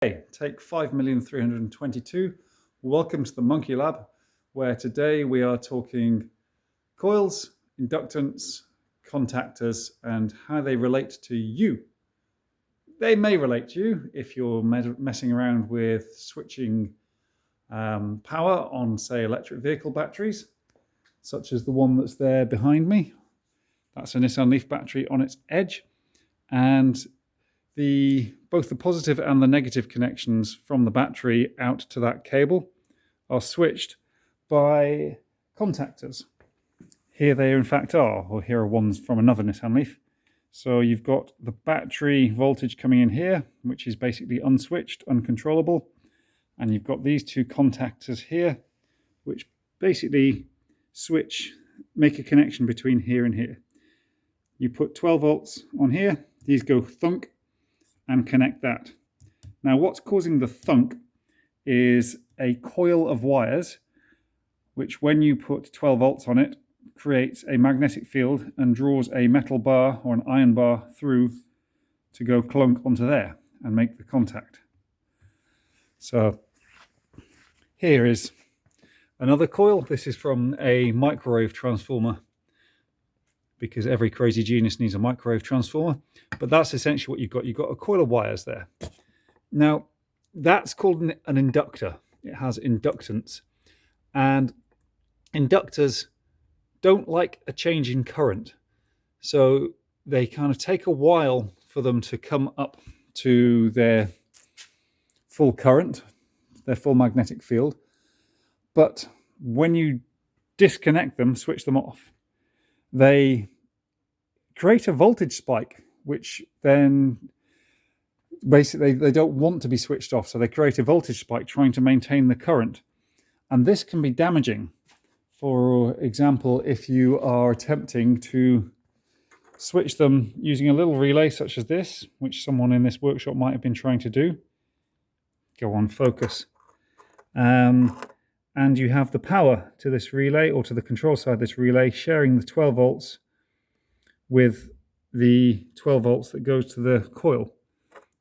Hey, take 5,322. Welcome to the Monkey Lab, where today we are talking coils, inductance, contactors, and how they relate to you. They may relate to you if you're messing around with switching power on, say, electric vehicle batteries, such as the one that's there behind me. That's a Nissan Leaf battery on its edge, and both the positive and the negative connections from the battery out to that cable are switched by contactors. Here they in fact are, or here are ones from another Nissan Leaf. So you've got the battery voltage coming in here, which is basically unswitched, uncontrollable. And you've got these two contactors here, which basically make a connection between here and here. You put 12 volts on here, these go thunk, and connect that. Now what's causing the thunk is a coil of wires, which when you put 12 volts on it, creates a magnetic field and draws a metal bar or an iron bar through to go clunk onto there and make the contact. So here is another coil. This is from a microwave transformer, because every crazy genius needs a microwave transformer. But that's essentially what you've got. You've got a coil of wires there. Now, that's called an inductor. It has inductance. And inductors don't like a change in current. So they kind of take a while for them to come up to their full current, their full magnetic field. But when you disconnect them, switch them off, they create a voltage spike, which then basically they don't want to be switched off. So they create a voltage spike trying to maintain the current. And this can be damaging. For example, if you are attempting to switch them using a little relay such as this, which someone in this workshop might have been trying to do. Go on, focus. And you have the power to this relay, or to the control side of this relay, sharing the 12 volts with the 12 volts that goes to the coil.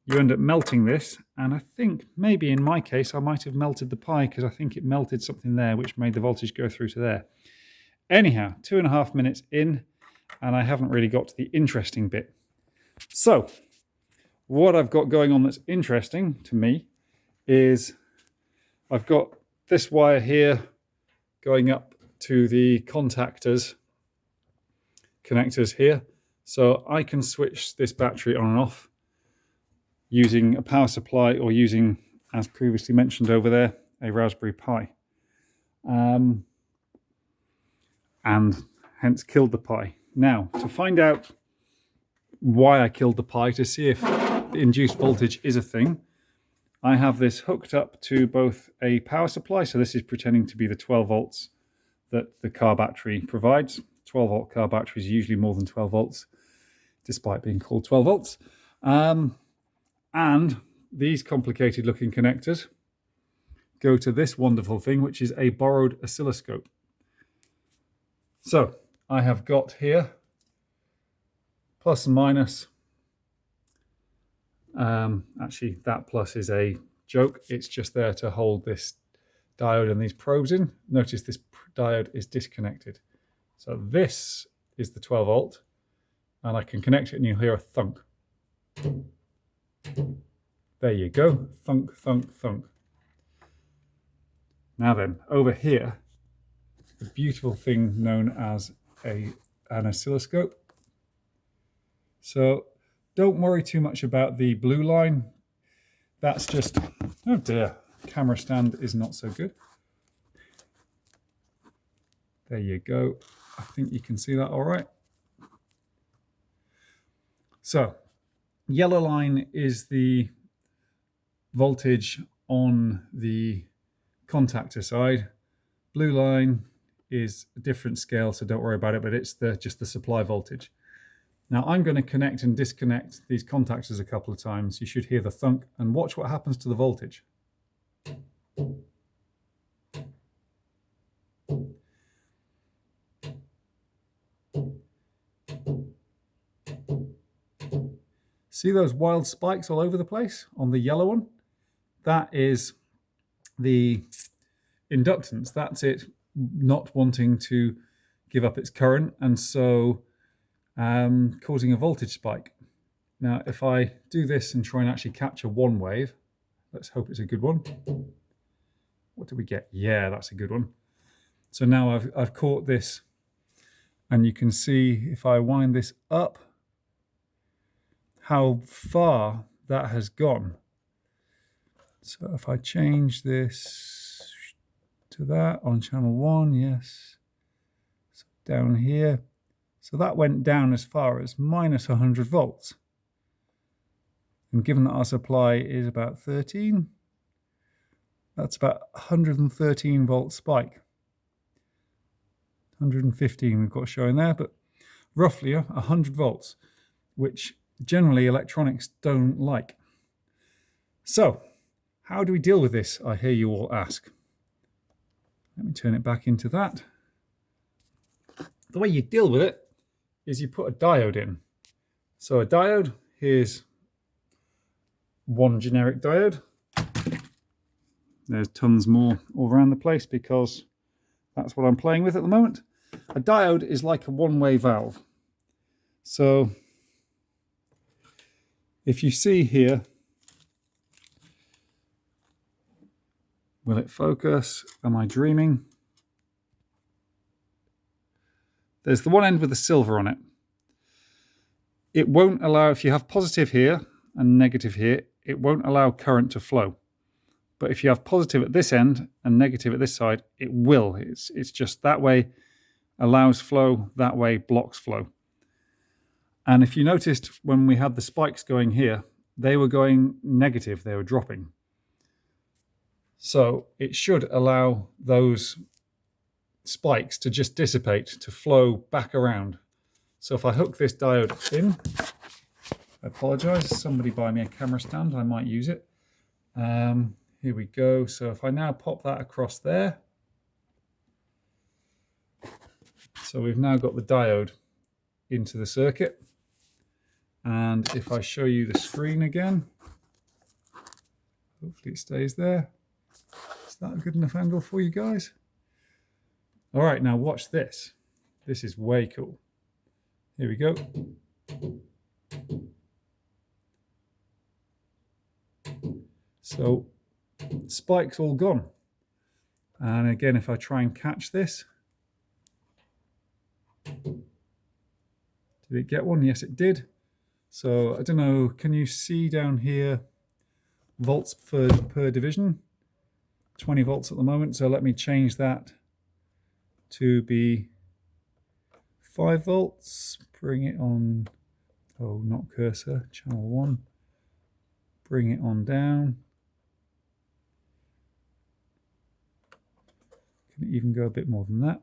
You end up melting this, and I think maybe in my case I might have melted the pi, because I think it melted something there which made the voltage go through to there. Anyhow, 2.5 minutes in, and I haven't really got to the interesting bit. So what I've got going on that's interesting to me is I've got this wire here going up to the connectors here. So I can switch this battery on and off using a power supply, or using, as previously mentioned over there, a Raspberry Pi. And hence killed the Pi. Now, to find out why I killed the Pi, to see if the induced voltage is a thing, I have this hooked up to both a power supply, so this is pretending to be the 12 volts that the car battery provides. 12 volt car batteries are usually more than 12 volts, despite being called 12 volts. And these complicated looking connectors go to this wonderful thing, which is a borrowed oscilloscope. So I have got here plus and minus. Actually, that plus is a joke. It's just there to hold this diode and these probes in. Notice this diode is disconnected. So this is the 12 volt, and I can connect it and you'll hear a thunk. There you go, thunk, thunk, thunk. Now then, over here, the beautiful thing known as an oscilloscope. So don't worry too much about the blue line. That's just, oh dear, camera stand is not so good. There you go. I think you can see that all right. So yellow line is the voltage on the contactor side. Blue line is a different scale, so don't worry about it, but it's just the supply voltage. Now I'm going to connect and disconnect these contactors a couple of times. You should hear the thunk, and watch what happens to the voltage. See those wild spikes all over the place on the yellow one? that is the inductance. That's it not wanting to give up its current, and so causing a voltage spike. Now, if I do this and try and actually capture one wave, let's hope it's a good one. What do we get? Yeah, that's a good one. So now I've caught this, and you can see if I wind this up, how far that has gone. So if I change this to that on channel 1, yes. So down here. So that went down as far as minus 100 volts. And given that our supply is about 13, that's about 113 volt spike. 115 we've got showing there, but roughly 100 volts, which generally electronics don't like. So, how do we deal with this, I hear you all ask? Let me turn it back into that. The way you deal with it is you put a diode in. So a diode, here's one generic diode. There's tons more all around the place because that's what I'm playing with at the moment. A diode is like a one-way valve. So if you see here, will it focus? Am I dreaming? There's the one end with the silver on it. It won't allow, if you have positive here and negative here, it won't allow current to flow. But if you have positive at this end and negative at this side, it will. It's just that way allows flow, that way blocks flow. And if you noticed when we had the spikes going here, they were going negative, they were dropping. So it should allow those spikes to just dissipate, to flow back around. So if I hook this diode in, I apologize, somebody buy me a camera stand, I might use it. Here we go. So if I now pop that across there, so we've now got the diode into the circuit. And if I show you the screen again, hopefully it stays there. Is that a good enough angle for you guys? All right, now watch this. This is way cool. Here we go. So spike's all gone. And again, if I try and catch this, did it get one? Yes, it did. So I don't know, can you see down here volts per division? 20 volts at the moment. So let me change that to be 5 volts. Bring it on, oh, not cursor, channel 1. Bring it on down. Can it even go a bit more than that?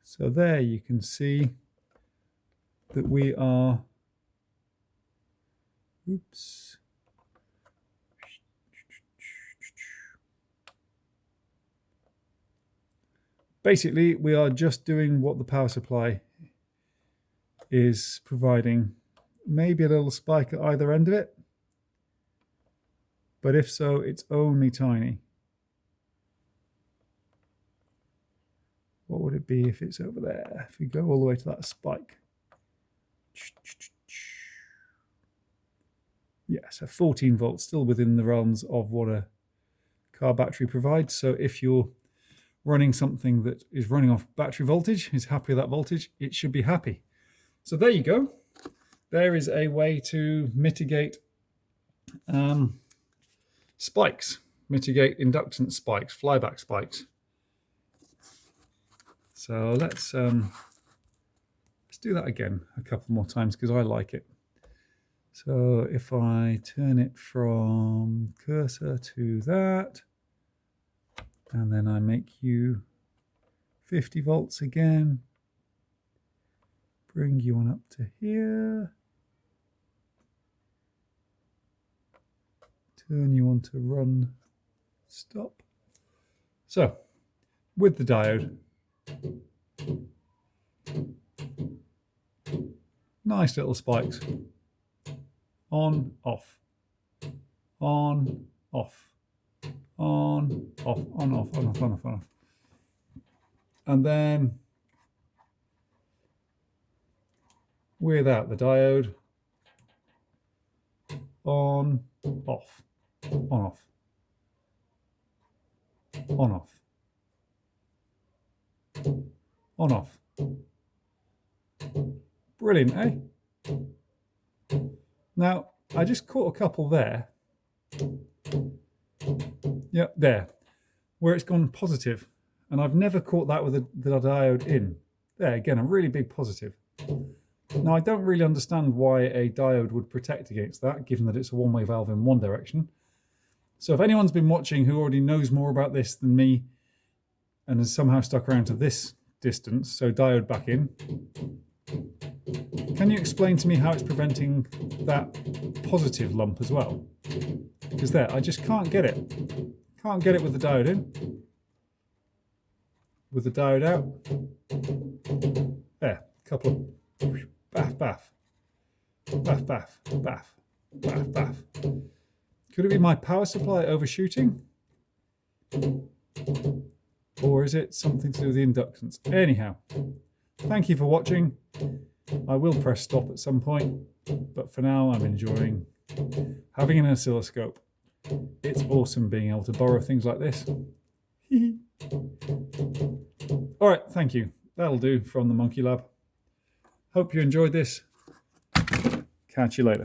So there you can see that we are, oops. Basically, we are just doing what the power supply is providing. Maybe a little spike at either end of it. But if so, it's only tiny. What would it be if it's over there? If we go all the way to that spike. Yeah, so 14 volts, still within the realms of what a car battery provides. So if you're running something that is running off battery voltage, is happy with that voltage, it should be happy. So there you go. There is a way to mitigate spikes, mitigate inductance spikes, flyback spikes. So let's do that again a couple more times because I like it. So if I turn it from cursor to that, and then I make you 50 volts again, bring you on up to here, turn you on to run, stop. So with the diode, Nice little spikes. On, off. On, off. On, off, on, off, on, off, on, off, on, off. And then without the diode, on, off, on, off, on, off, on, off. Brilliant, eh? Now, I just caught a couple there. Yep, there, where it's gone positive. And I've never caught that with the diode in. There, again, a really big positive. Now, I don't really understand why a diode would protect against that, given that it's a one-way valve in one direction. So if anyone's been watching who already knows more about this than me and has somehow stuck around to this distance, so diode back in, can you explain to me how it's preventing that positive lump as well? Because there, I just can't get it. Can't get it with the diode in. With the diode out. There, couple of baff, baff. Baff, baff, baff, baff, baff. Could it be my power supply overshooting? Or is it something to do with the inductance? Anyhow, thank you for watching. I will press stop at some point, but for now I'm enjoying having an oscilloscope. It's awesome being able to borrow things like this. All right, thank you. That'll do from the Monkey Lab. Hope you enjoyed this. Catch you later.